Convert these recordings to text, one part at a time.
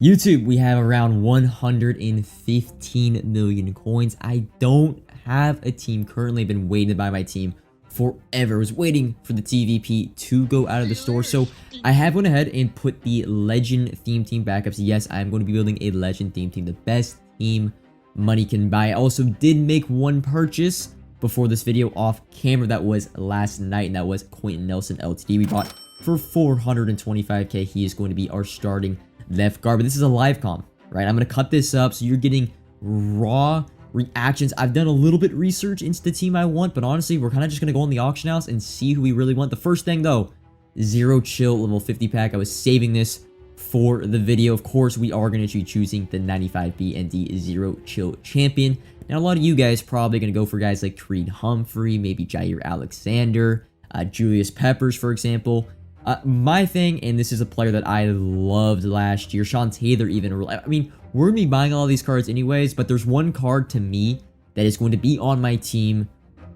YouTube, we have around 115 million coins. I don't have a team currently. I've been waiting to buy my team forever. I was waiting for the TVP to go out of the store. So I have went ahead and put the legend theme team backups. Yes, I'm going to be building a legend theme team, the best team money can buy. I also did make one purchase before this video off camera. That was last night, and that was Quentin Nelson LTD. We bought for 425k. He is going to be our starting left guard, but this is a live comp, right? I'm going to cut this up so you're getting raw reactions. I've done a little bit research into the team I want, but honestly, we're kind of just going to go on the auction house and see who we really want. The first thing though, Zero Chill level 50 pack. I was saving this for the video. Of course, we are going to be choosing the 95B and the Zero Chill champion. Now, a lot of you guys probably going to go for guys like Creed Humphrey, maybe Jair Alexander, Julius Peppers, for example. My thing, and this is a player that I loved last year, Sean Taylor even. I mean, we're going to be buying all these cards anyways, but there's one card to me that is going to be on my team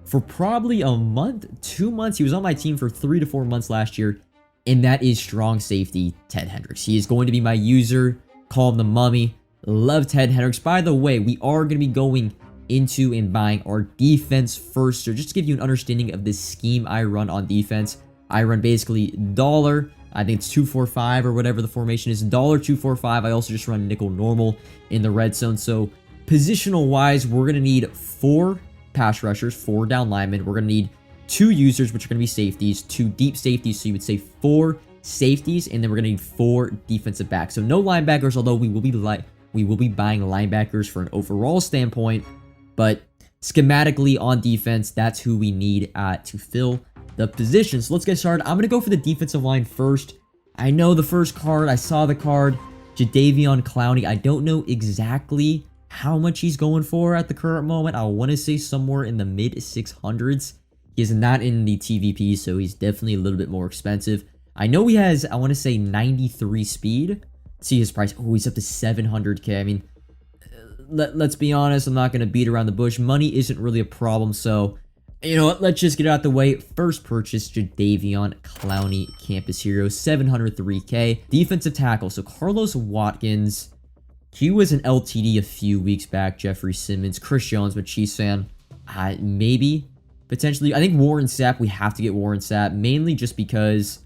for probably a month, 2 months. He was on my team for 3 to 4 months last year, and that is strong safety Ted Hendricks. He is going to be my user. Call him the Mummy. Love Ted Hendricks. By the way, we are going to be going into and buying our defense first. So just to give you an understanding of the scheme I run on defense, I run basically dollar, I think it's 245 or whatever the formation is, dollar 245. I also just run nickel normal in the red zone. So positional wise, we're going to need 4 pass rushers, 4 down linemen. We're going to need 2 users, which are going to be safeties, 2 deep safeties. So you would say 4 safeties, and then we're going to need 4 defensive backs. So no linebackers, although we will be buying linebackers for an overall standpoint, but schematically on defense, that's who we need to fill the position. So let's get started. I'm going to go for the defensive line first. I know the first card. I saw the card. Jadeveon Clowney. I don't know exactly how much he's going for at the current moment. I want to say somewhere in the mid 600s. He is not in the TVP, so he's definitely a little bit more expensive. I know he has, I want to say 93 speed. Let's see his price. Oh, he's up to 700k. I mean, let's be honest. I'm not going to beat around the bush. Money isn't really a problem, so you know what, let's just get it out the way. First purchase, Jadeveon Clowney, Campus Hero, 703k. Defensive tackle, so Carlos Watkins. He was an LTD a few weeks back. Jeffrey Simmons, Chris Jones, but Chiefs fan. Maybe, potentially. I think Warren Sapp, we have to get Warren Sapp, mainly just because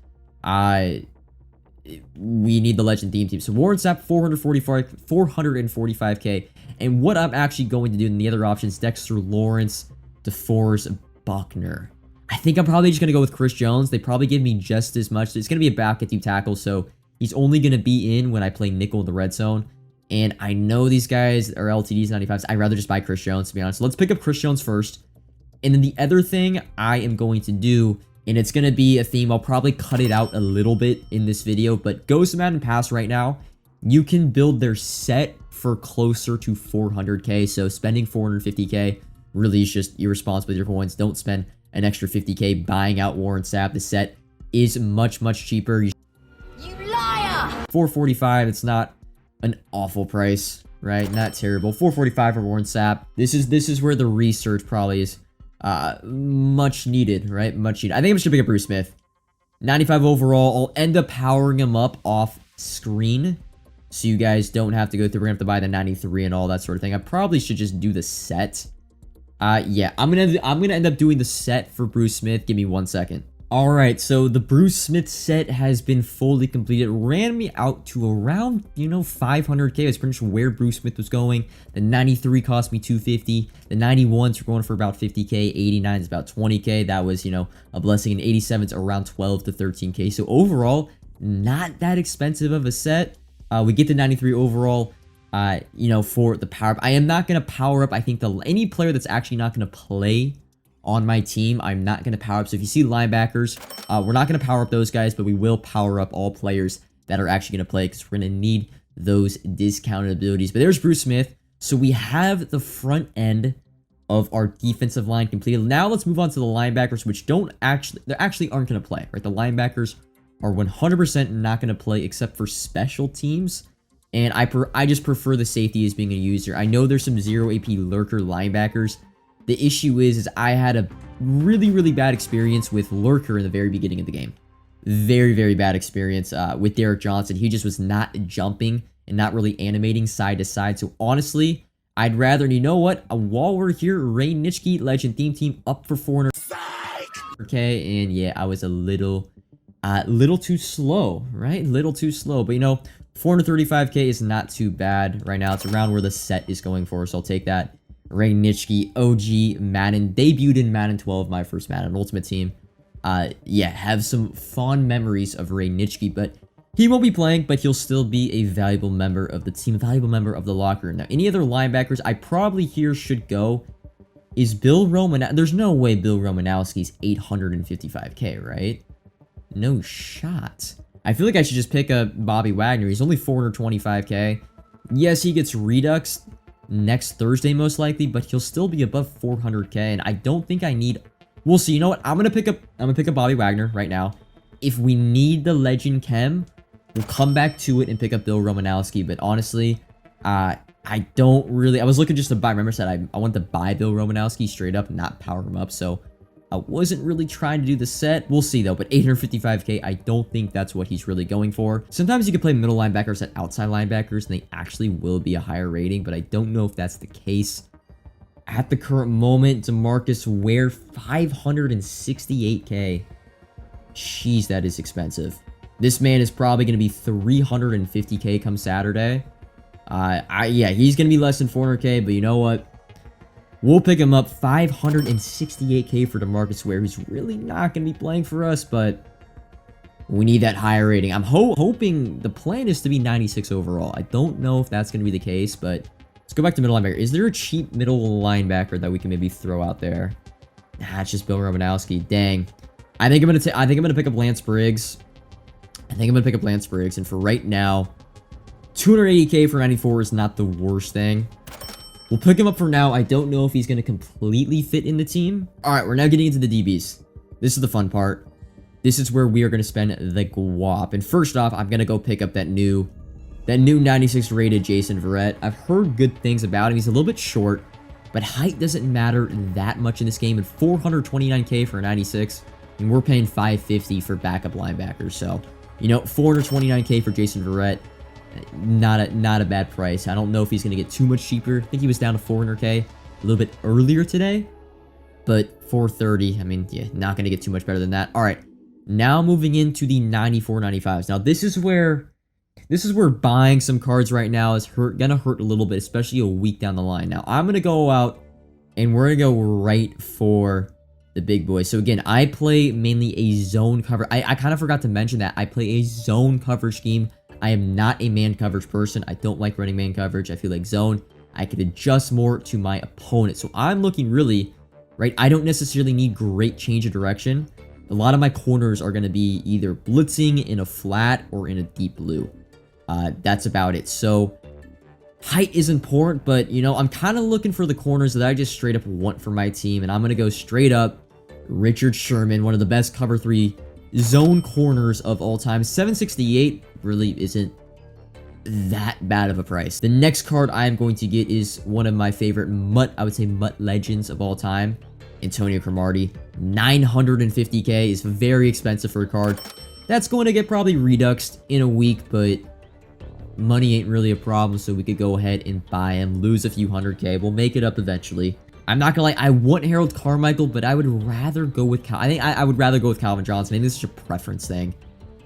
we need the Legend theme team. So Warren Sapp, 445k. And what I'm actually going to do in the other options, Dexter Lawrence, DeForest Buckner. I think I'm probably just going to go with Chris Jones. They probably give me just as much. It's going to be a back at deep tackle, so he's only going to be in when I play nickel in the red zone. And I know these guys are LTDs, 95s. I'd rather just buy Chris Jones, to be honest. So let's pick up Chris Jones first. And then the other thing I am going to do, and it's going to be a theme, I'll probably cut it out a little bit in this video, but Ghost of Madden Pass right now, you can build their set for closer to 400k. So spending 450k really is just irresponsible with your coins. Don't spend an extra 50k buying out Warren Sapp. The set is much, much cheaper. You liar! 445, it's not an awful price, right? Not terrible. 445 for Warren Sapp. This is where the research probably is much needed, right? Much needed. I think I'm just gonna pick up Bruce Smith. 95 overall. I'll end up powering him up off screen, so you guys don't have to go through. We're gonna have to buy the 93 and all that sort of thing. I probably should just do the set. Yeah, I'm gonna end up doing the set for Bruce Smith. Give me 1 second. All right, so the Bruce Smith set has been fully completed. Ran me out to around, 500k. That's pretty much where Bruce Smith was going. The 93 cost me 250. The 91s were going for about 50k. 89 is about 20k. That was, a blessing. And 87s around 12 to 13k. So overall, not that expensive of a set. We get the 93 overall. For the power up. I am not going to power up, I think, any player that's actually not going to play on my team, I'm not going to power up. So if you see linebackers, we're not going to power up those guys, but we will power up all players that are actually going to play because we're going to need those discounted abilities. But there's Bruce Smith. So we have the front end of our defensive line completed. Now let's move on to the linebackers, which they actually aren't going to play, right? The linebackers are 100% not going to play except for special teams. And I just prefer the safety as being a user. I know there's some 0 AP lurker linebackers. The issue is I had a really, really bad experience with lurker in the very beginning of the game. Very, very bad experience with Derek Johnson. He just was not jumping and not really animating side to side. So honestly, I'd rather, and you know what? While we're here, Ray Nitschke, Legend Theme Team, up for 400k, and yeah, I was a little too slow, right? Little too slow, but you know, 435k is not too bad right now. It's around where the set is going for, so I'll take that. Ray Nitschke, OG Madden, debuted in Madden 12, my first Madden Ultimate Team. Yeah, have some fond memories of Ray Nitschke, but he won't be playing, but he'll still be a valuable member of the team, a valuable member of the locker room. Now, any other linebackers I probably here should go is Bill Roman. There's no way Bill Romanowski's 855k, right? No shot. I feel like I should just pick up Bobby Wagner. He's only 425k. Yes, he gets Redux next Thursday most likely, but he'll still be above 400k, and I don't think I need... We'll see. You know what? I'm gonna pick up Bobby Wagner right now. If we need the Legend Chem, we'll come back to it and pick up Bill Romanowski. But honestly, I don't really... I was looking just to buy... Remember I said I wanted to buy Bill Romanowski straight up, not power him up, so I wasn't really trying to do the set. We'll see, though. But 855k, I don't think that's what he's really going for. Sometimes you can play middle linebackers at outside linebackers, and they actually will be a higher rating, but I don't know if that's the case. At the current moment, DeMarcus Ware, 568k. Jeez, that is expensive. This man is probably going to be 350k come Saturday. Yeah, he's going to be less than 400k, but you know what? We'll pick him up. 568k for DeMarcus Ware, who's really not going to be playing for us, but we need that higher rating. I'm hoping the plan is to be 96 overall. I don't know if that's going to be the case, but let's go back to middle linebacker. Is there a cheap middle linebacker that we can maybe throw out there? Nah, it's just Bill Romanowski. Dang. I think I'm gonna pick up Lance Briggs. And for right now, 280k for 94 is not the worst thing. We'll pick him up for now. I don't know if he's gonna completely fit in the team. All right, we're now getting into the DBs. This is the fun part. This is where we are gonna spend the guap. And first off, I'm gonna go pick up that new 96 rated Jason Verrett. I've heard good things about him. He's a little bit short, but height doesn't matter that much in this game. And 429k for a 96, and we're paying 550 for backup linebackers. So, you know, 429k for Jason Verrett, not a bad price. I don't know if he's going to get too much cheaper. I think he was down to 400k a little bit earlier today, but 430, I mean, yeah, not going to get too much better than that. All right, now moving into the 94 95s. Now, this is where buying some cards right now is gonna hurt a little bit, especially a week down the line. Now, I'm gonna go out and we're gonna go right for the big boys. So again, I play mainly a zone cover. I kind of forgot to mention that I play a zone coverage scheme. I am not a man coverage person. I don't like running man coverage. I feel like zone, I could adjust more to my opponent. So I'm looking really, right, I don't necessarily need great change of direction. A lot of my corners are gonna be either blitzing in a flat or in a deep blue. That's about it. So height is important, but you know, I'm kind of looking for the corners that I just straight up want for my team, and I'm going to go straight up Richard Sherman, one of the best cover 3 zone corners of all time. 768 really isn't that bad of a price. The next card I'm going to get is one of my favorite I would say MUT legends of all time, Antonio Cromartie. 950k is very expensive for a card. That's going to get probably reduxed in a week, but money ain't really a problem, so we could go ahead and buy him, lose a few 100k. We'll make it up eventually. I'm not gonna lie, I want Harold Carmichael, but I would rather go with I think I would rather go with Calvin Johnson. Maybe this is a preference thing.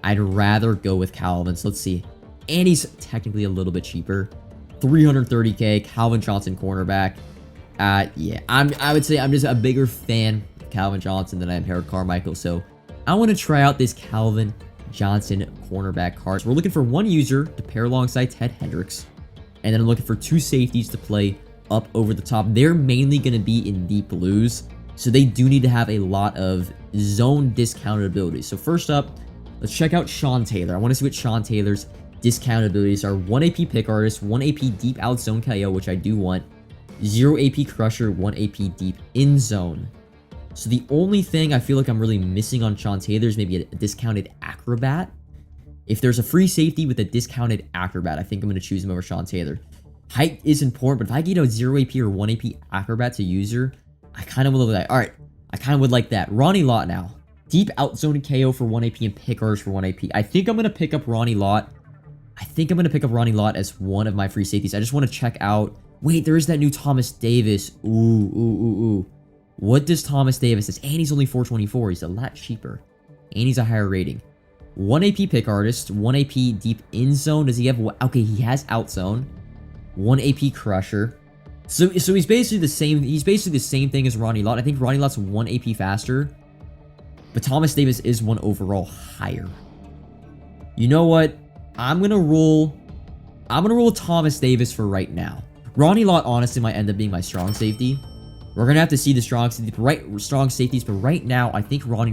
I'd rather go with Calvin. So let's see. And he's technically a little bit cheaper. 330k, Calvin Johnson cornerback. Yeah, I would say I'm just a bigger fan of Calvin Johnson than I am Harold Carmichael. So I want to try out this Calvin Johnson cornerback cards. We're looking for one user to pair alongside Ted Hendricks, and then I'm looking for 2 safeties to play up over the top. They're mainly going to be in deep blues, so they do need to have a lot of zone discounted abilities. So first up, let's check out Sean Taylor. I want to see what Sean Taylor's discounted abilities are. 1 AP pick artist, 1 AP deep out zone KO, which I do want, 0 AP crusher, 1 AP deep in zone. So the only thing I feel like I'm really missing on Sean Taylor is maybe a discounted acrobat. If there's a free safety with a discounted acrobat, I think I'm going to choose him over Sean Taylor. Height is important, but if I get a 0 AP or 1 AP acrobat to user, I kind of would like that. All right, I kind of would like that. Ronnie Lott now. Deep outzone KO for 1 AP and pick artist for 1 AP. I think I'm going to pick up Ronnie Lott I think I'm going to pick up Ronnie Lott as one of my free safeties. I just want to check out. Wait, there is that new Thomas Davis. Ooh. What does Thomas Davis is? And he's only 424. He's a lot cheaper. And he's a higher rating. 1 AP pick artist, 1 AP deep in zone. Does he have? Okay, he has out zone. 1 AP crusher. So he's basically the same. He's basically the same thing as Ronnie Lott. I think Ronnie Lott's 1 AP faster, but Thomas Davis is 1 overall higher. You know what? I'm gonna roll Thomas Davis for right now. Ronnie Lott honestly might end up being my strong safety. We're gonna have to see the strong safeties, but right now I think Ronnie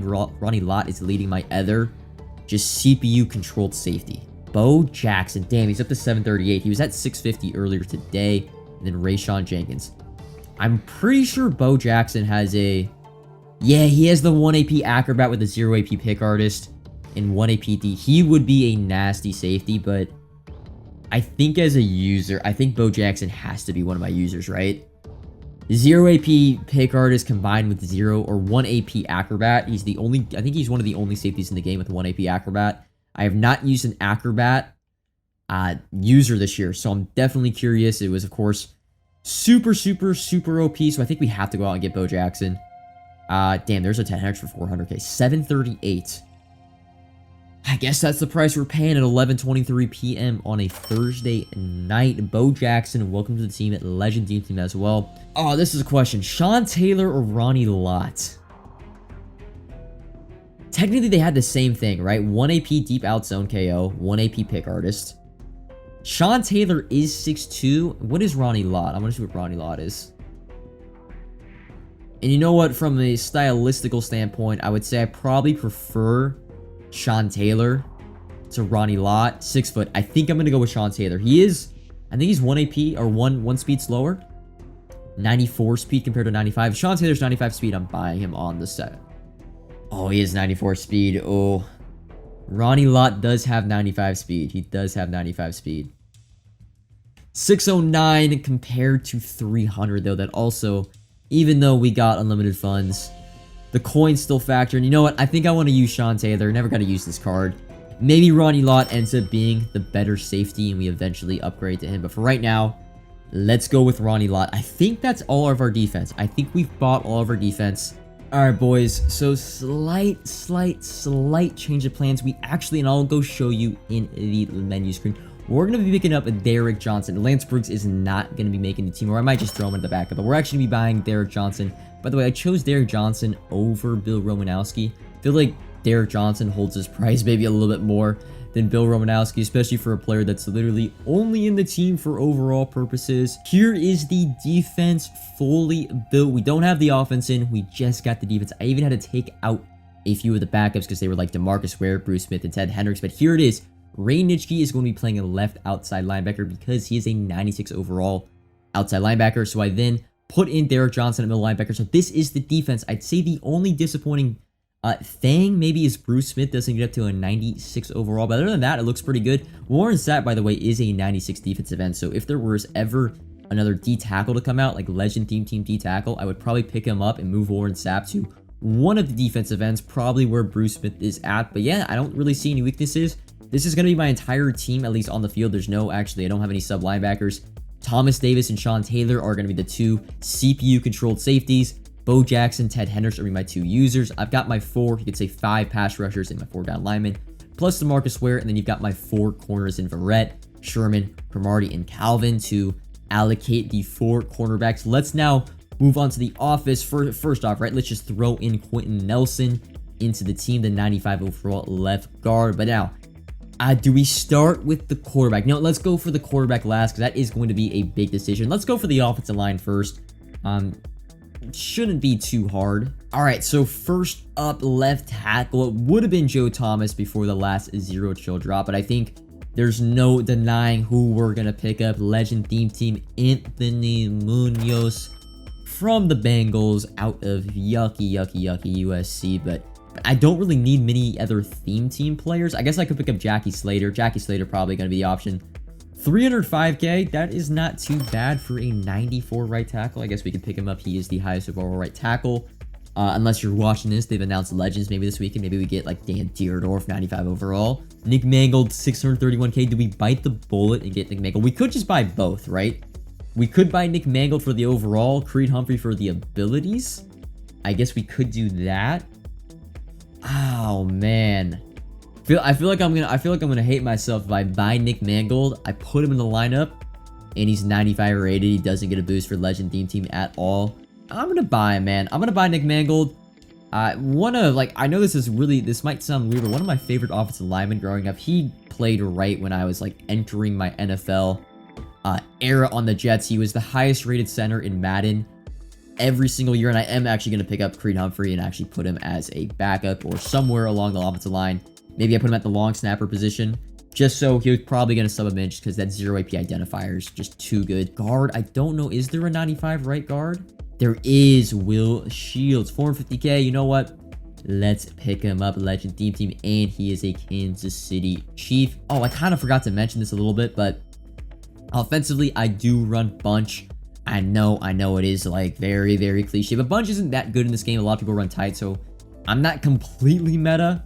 Lott is leading my other just CPU controlled safety. Bo Jackson, damn, he's up to 738. He was at 650 earlier today. And then Rayshawn Jenkins. I'm pretty sure Bo Jackson has a... Yeah, he has the 1 AP acrobat with a 0 AP pick artist and 1 AP D. He would be a nasty safety, but I think as a user, I think Bo Jackson has to be one of my users, right? 0 AP pick artist combined with 0 or 1 AP acrobat. He's the only... I think he's one of the only safeties in the game with 1 AP acrobat. I have not used an acrobat user this year, so I'm definitely curious. It was, of course, super OP, so I think we have to go out and get Bo Jackson. Damn, there's a 10 for 400k. 738. I guess that's the price we're paying at 11:23 p.m. on a Thursday night. Bo Jackson, welcome to the team at Legend Team as well. Oh, this is a question. Sean Taylor or Ronnie Lott? Technically, they had the same thing, right? 1 AP deep out zone KO, 1 AP pick artist. Sean Taylor is 6'2". What is Ronnie Lott? I'm going to see what Ronnie Lott is. And you know what? From a stylistical standpoint, I would say I probably prefer Sean Taylor to Ronnie Lott. 6 foot. I think I'm going to go with Sean Taylor. He is, I think he's 1 AP or one speed slower. 94 speed compared to 95. Sean Taylor's 95 speed. I'm buying him on the set. Oh, he has 94 speed. Oh, Ronnie Lott does have 95 speed. He does have 95 speed. 609 compared to 300, though. That also, even though we got unlimited funds, the coins still factor. And you know what? I think I want to use Sean Taylor. Never got to use this card. Maybe Ronnie Lott ends up being the better safety, and we eventually upgrade to him. But for right now, let's go with Ronnie Lott. I think that's all of our defense. I think we've bought all of our defense. Alright, boys, so slight change of plans. We actually, and I'll go show you in the menu screen, we're going to be picking up a Derek Johnson. Lance Brooks is not going to be making the team, or I might just throw him in the backup, but we're actually going to be buying Derek Johnson. By the way, I chose Derek Johnson over Bill Romanowski. I feel like Derek Johnson holds his price maybe a little bit more than Bill Romanowski, especially for a player that's literally only in the team for overall purposes. Here is the defense fully built. We don't have the offense in. We just got the defense. I even had to take out a few of the backups because they were like DeMarcus Ware, Bruce Smith, and Ted Hendricks. But here it is. Ray Nitschke is going to be playing a left outside linebacker because he is a 96 overall outside linebacker. So I then put in Derek Johnson at middle linebacker. So this is the defense. I'd say the only disappointing thing maybe is Bruce Smith doesn't get up to a 96 overall, but other than that, it looks pretty good. Warren Sapp, by the way, is a 96 defensive end, so if there was ever another D tackle to come out, like Legend Team D tackle, I would probably pick him up and move Warren Sapp to one of the defensive ends, probably where Bruce Smith is at. But yeah, I don't really see any weaknesses. This is going to be my entire team, at least on the field. There's no, actually, I don't have any sub linebackers. Thomas Davis and Sean Taylor are going to be the 2 CPU controlled safeties. Bo Jackson, Ted Hendricks are my 2 users. I've got my 4, you could say 5 pass rushers and my 4 down linemen, plus DeMarcus Ware, and then you've got my 4 corners in Verrett, Sherman, Cromartie, and Calvin to allocate the 4 cornerbacks. Let's now move on to the office. First off, right, let's just throw in Quentin Nelson into the team, the 95 overall left guard. But now, do we start with the quarterback? No, let's go for the quarterback last because that is going to be a big decision. Let's go for the offensive line first. Shouldn't be too hard. All right, so first up, left tackle. It would have been Joe Thomas before the last 0 chill drop, but I think there's no denying who we're going to pick up. Legend Team Anthony Munoz from the Bengals out of yucky USC, but I don't really need many other theme team players. I guess I could pick up Jackie Slater. Jackie Slater probably going to be the option. 305k, that is not too bad for a 94 right tackle. I guess we can pick him up. He is the highest overall right tackle. Unless you're watching this, they've announced legends maybe this weekend. Maybe we get like Dan Dierdorf, 95 overall. Nick Mangold, 631k. Do we bite the bullet and get Nick Mangold? We could just buy both, right? We could buy Nick Mangold for the overall, Creed Humphrey for the abilities. I guess we could do that. Oh man. I feel like I'm gonna hate myself if I buy Nick Mangold, I put him in the lineup, and he's 95 rated. He doesn't get a boost for Legend Theme Team at all. I'm gonna buy him, man. I'm gonna buy Nick Mangold. I know this might sound weird, but one of my favorite offensive linemen growing up, he played right when I was like entering my NFL era on the Jets. He was the highest rated center in Madden every single year, and I am actually going to pick up Creed Humphrey and actually put him as a backup or somewhere along the offensive line. Maybe I put him at the long snapper position, just so he was probably going to sub him in just because that 0 AP identifier is just too good. Guard, I don't know. Is there a 95 right guard? There is. Will Shields, 450k. You know what? Let's pick him up. Legend Theme Team, and he is a Kansas City Chief. Oh, I kind of forgot to mention this a little bit, but offensively, I do run bunch. I know it is like very, very cliche, but bunch isn't that good in this game. A lot of people run tight, so I'm not completely meta,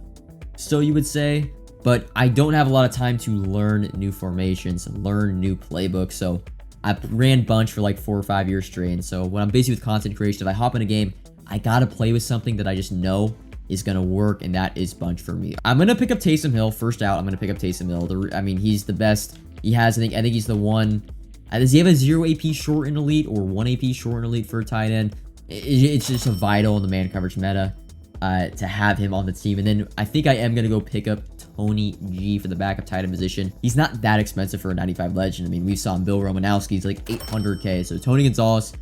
so you would say, but I don't have a lot of time to learn new formations, learn new playbooks, so I ran bunch for like 4 or 5 years straight, and so when I'm busy with content creation, if I hop in a game, I gotta play with something that I just know is gonna work, and that is bunch for me. I'm gonna pick up Taysom Hill. First out, I'm gonna pick up Taysom Hill. I mean, he's the best. He has, I think he's the one. Does he have a 0 AP short in elite or 1 AP short in elite for a tight end? It's just a vital in the man coverage meta to have him on the team. And then I think I am going to go pick up Tony G for the backup tight end position. He's not that expensive for a 95 legend. I mean, we saw him. Bill Romanowski, he's like 800k. So Tony Gonzalez,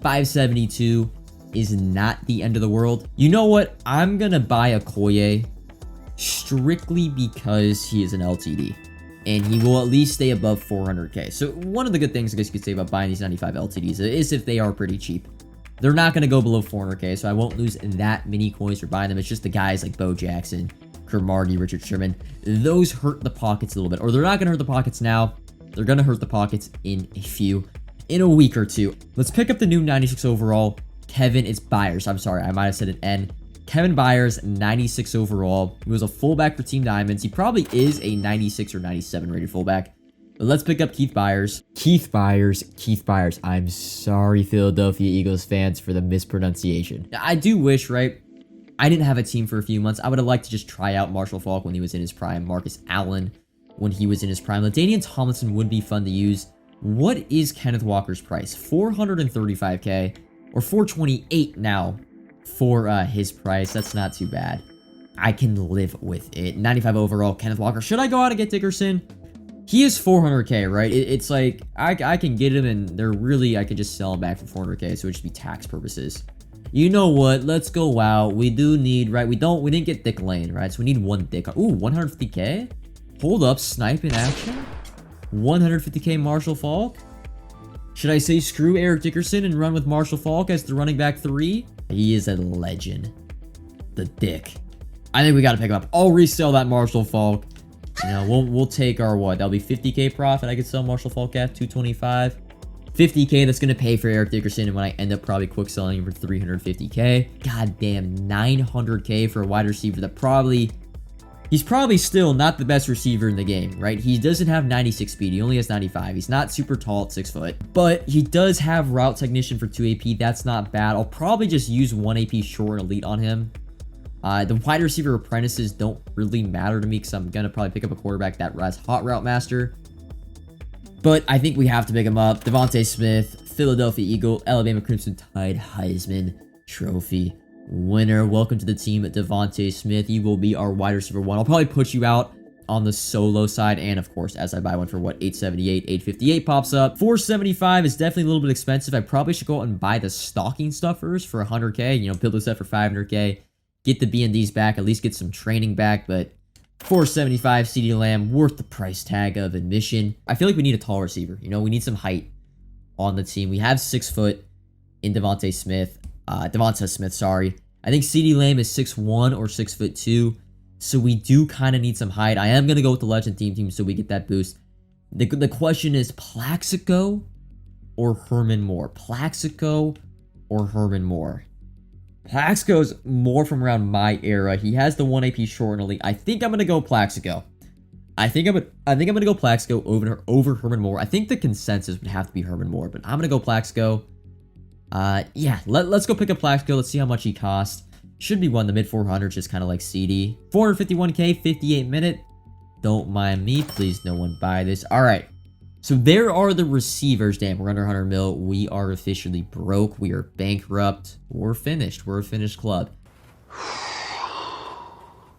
572 is not the end of the world. You know what? I'm going to buy Okoye strictly because he is an LTD. And he will at least stay above 400k. So one of the good things I guess you could say about buying these 95 LTDs is if they are pretty cheap. They're not going to go below 400k, so I won't lose that many coins for buying them. It's just the guys like Bo Jackson, Cromartie, Richard Sherman. Those hurt the pockets a little bit. Or they're not going to hurt the pockets now. They're going to hurt the pockets in a week or two. Let's pick up the new 96 overall. Kevin, it's Byers. I'm sorry, I might have said an N. Kevin Byers, 96 overall. He was a fullback for Team Diamonds. He probably is a 96 or 97 rated fullback. But let's pick up Keith Byers. Keith Byers. I'm sorry, Philadelphia Eagles fans, for the mispronunciation. I do wish, right? I didn't have a team for a few months. I would have liked to just try out Marshall Faulk when he was in his prime. Marcus Allen when he was in his prime. LaDainian Tomlinson would be fun to use. What is Kenneth Walker's price? 435k or 428 now. For his price. That's not too bad. I can live with it. 95 overall, Kenneth Walker. Should I go out and get Dickerson? He is 400k, right? It's like, I can get him, and they're really, I could just sell him back for 400k, so it would just be tax purposes. You know what? Let's go out. We do need, right? We didn't get Dick Lane, right? So we need one Dick. Ooh, 150k? Hold up, snipe in action? 150k Marshall Faulk? Should I say screw Eric Dickerson and run with Marshall Faulk as the running back 3? He is a legend. The Dick. I think we got to pick him up. I'll resell that Marshall Faulk. You know, we'll take our what? That'll be 50k profit. I could sell Marshall Faulk at 225. 50k, that's going to pay for Eric Dickerson. And when I end up probably quick selling him for 350k. God damn, 900k for a wide receiver that probably... He's probably still not the best receiver in the game, right? He doesn't have 96 speed. He only has 95. He's not super tall at 6 foot. But he does have route technician for 2 AP. That's not bad. I'll probably just use 1 AP short and elite on him. The wide receiver apprentices don't really matter to me because I'm going to probably pick up a quarterback that has hot route master. But I think we have to pick him up. Devontae Smith, Philadelphia Eagle, Alabama Crimson Tide, Heisman Trophy winner. Welcome to the team, Devontae Smith. You will be our wide receiver 1. I'll probably put you out on the solo side, and of course, as I buy one for what, 878, 858 pops up. 475 is definitely a little bit expensive. I probably should go out and buy the stocking stuffers for 100k. You know, build this up for 500k. Get the BNDs back, at least get some training back, but 475 CeeDee Lamb, worth the price tag of admission. I feel like we need a tall receiver. You know, we need some height on the team. We have 6 foot in Devontae Smith. Devonta Smith, sorry. I think CeeDee Lamb is 6'1 or 6'2", so we do kind of need some height. I am going to go with the Legend team so we get that boost. The question is Plaxico or Herman Moore? Plaxico or Herman Moore? Plaxico's more from around my era. He has the 1 AP short in elite. I think I'm gonna go Plaxico. I think I'm gonna go Plaxico over Herman Moore. I think the consensus would have to be Herman Moore, but I'm gonna go Plaxico. Yeah, let's go pick up Plaxico. Let's see how much he costs. Should be one in the mid 400s, just kind of like CD. 451k, 58 minute. Don't mind me, please. No one buy this. All right. So there are the receivers. Damn, we're under 100 mil. We are officially broke. We are bankrupt. We're finished. We're a finished club.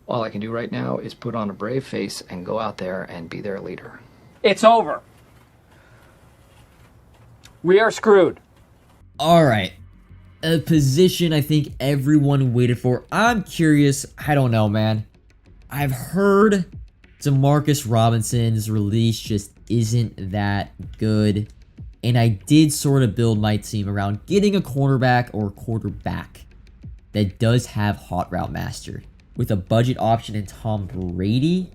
All I can do right now is put on a brave face and go out there and be their leader. It's over. We are screwed. All right. A position I think everyone waited for. I'm curious. I don't know, man. I've heard Demarcus Robinson's release just isn't that good. And I did sort of build my team around getting a cornerback or quarterback that does have Hot Route Master with a budget option in Tom Brady,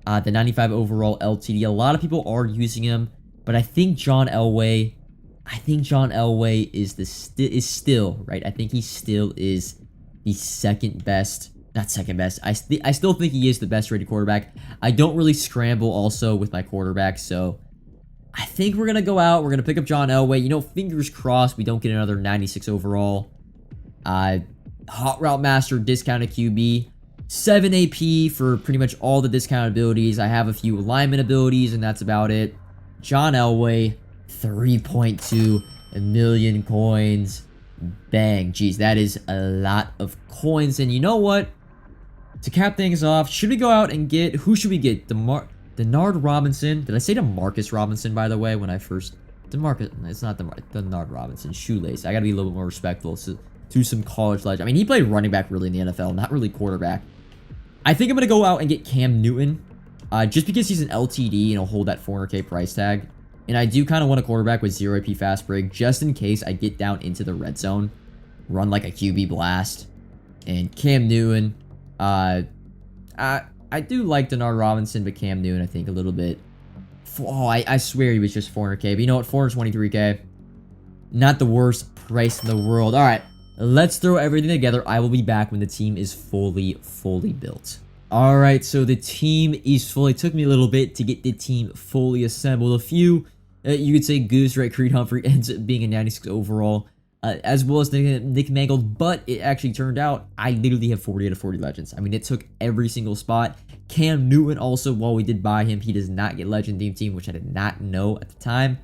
the 95 overall LTD. A lot of people are using him, but I think John Elway is still, right? I think he still is the second best. Not second best. I still think he is the best rated quarterback. I don't really scramble also with my quarterback, so I think we're going to go out. We're going to pick up John Elway. You know, fingers crossed we don't get another 96 overall. Hot Route Master, discounted QB. 7 AP for pretty much all the discounted abilities. I have a few alignment abilities, and that's about it. John Elway, 3.2 million coins. Bang. Jeez, that is a lot of coins. And you know what? To cap things off, should we go out and get... Who should we get? Denard Robinson. Did I say DeMarcus Robinson, by the way, when I first... DeMarcus... It's not Denard Robinson. Shoelace. I gotta be a little bit more respectful to some college legend. I mean, he played running back really in the NFL, not really quarterback. I think I'm gonna go out and get Cam Newton. Just because he's an LTD and he'll hold that 400k price tag. And I do kind of want a quarterback with 0 AP fast break, just in case I get down into the red zone, run like a QB blast. And Cam Newton, I do like Denard Robinson, but Cam Newton, I think a little bit. Oh, I swear he was just 400k. But you know what? 423k. Not the worst price in the world. All right, let's throw everything together. I will be back when the team is fully built. All right, so the team is full. It took me a little bit to get the team fully assembled. A few, you could say Goose, right? Creed Humphrey ends up being a 96 overall, as well as Nick Mangold, but it actually turned out I literally have 40 out of 40 legends. I mean, it took every single spot. Cam Newton also, while we did buy him, he does not get legend team, which I did not know at the time.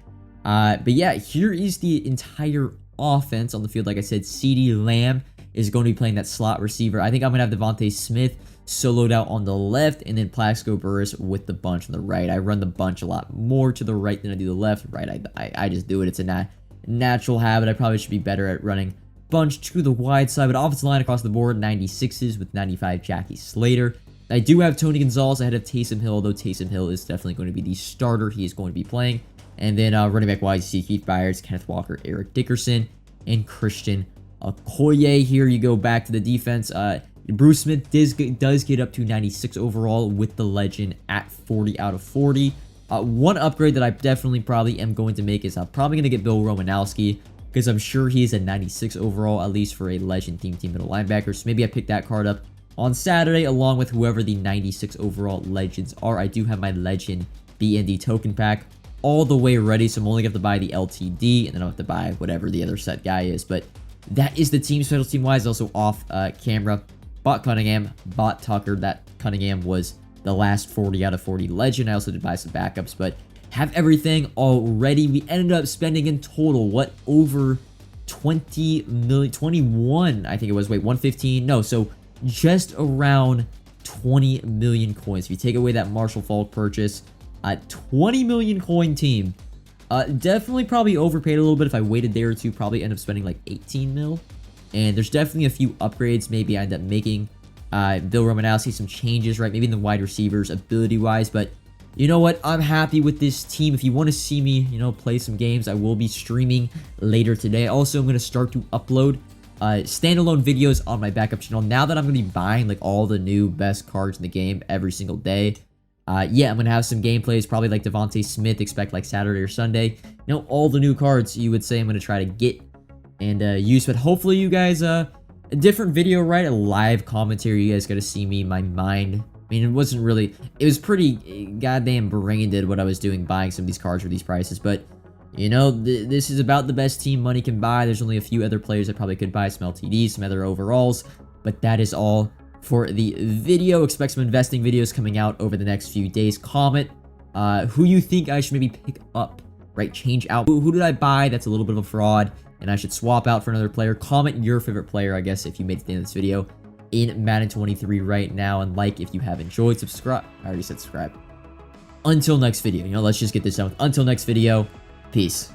But yeah, here is the entire offense on the field. Like I said, CeeDee Lamb is going to be playing that slot receiver. I think I'm going to have Devontae Smith soloed out on the left, and then Plaxico Burress with the bunch on the right. I run the bunch a lot more to the right than I do the left. Right, I just do it. It's a natural habit. I probably should be better at running bunch to the wide side, but offensive line across the board, 96s with 95 Jackie Slater. I do have Tony Gonzalez ahead of Taysom Hill, though Taysom Hill is definitely going to be the starter. He is going to be playing. And then running back wise, you see Keith Byers, Kenneth Walker, Eric Dickerson, and Christian Okoye. Here you go back to the defense. Bruce Smith does get up to 96 overall with the legend at 40 out of 40. One upgrade that I definitely probably am going to make is I'm probably going to get Bill Romanowski, because I'm sure he is a 96 overall, at least for a legend team middle linebacker. So maybe I pick that card up on Saturday along with whoever the 96 overall legends are. I do have my legend BND token pack all the way ready, so I'm only going to have to buy the LTD, and then I'll have to buy whatever the other set guy is. But that is the team. Special team wise, also off camera. Bought Cunningham, bought Tucker. That Cunningham was the last 40 out of 40 legend. I also did buy some backups, but have everything already. We ended up spending in total, what, over 20 million, 21, I think it was. Wait, 115? No, so just around 20 million coins. If you take away that Marshall Faulk purchase, 20 million coin team. Definitely probably overpaid a little bit. If I waited there or two, probably end up spending like 18 mil. And there's definitely a few upgrades maybe I end up making. Bill Romanowski, some changes, right? Maybe in the wide receivers ability-wise. But you know what? I'm happy with this team. If you want to see me, you know, play some games, I will be streaming later today. Also, I'm going to start to upload standalone videos on my backup channel. Now that I'm going to be buying like all the new best cards in the game every single day. Yeah, I'm going to have some gameplays, probably like Devontae Smith, expect like Saturday or Sunday. You know, all the new cards you would say I'm going to try to get and use, but hopefully you guys a different video, right? A live commentary. You guys got to see me, my mind. I mean, it wasn't really, it was pretty goddamn brain dead what I was doing buying some of these cards for these prices. But, you know, this is about the best team money can buy. There's only a few other players that probably could buy some LTDs, some other overalls. But that is all for the video. Expect some investing videos coming out over the next few days. Comment who you think I should maybe pick up, right? Change out. Who did I buy that's a little bit of a fraud and I should swap out for another player? Comment your favorite player, I guess, if you made it to the end of this video in Madden 23 right now. And like if you have enjoyed. Subscribe. I already said subscribe. Until next video. You know, let's just get this done with. Until next video. Peace.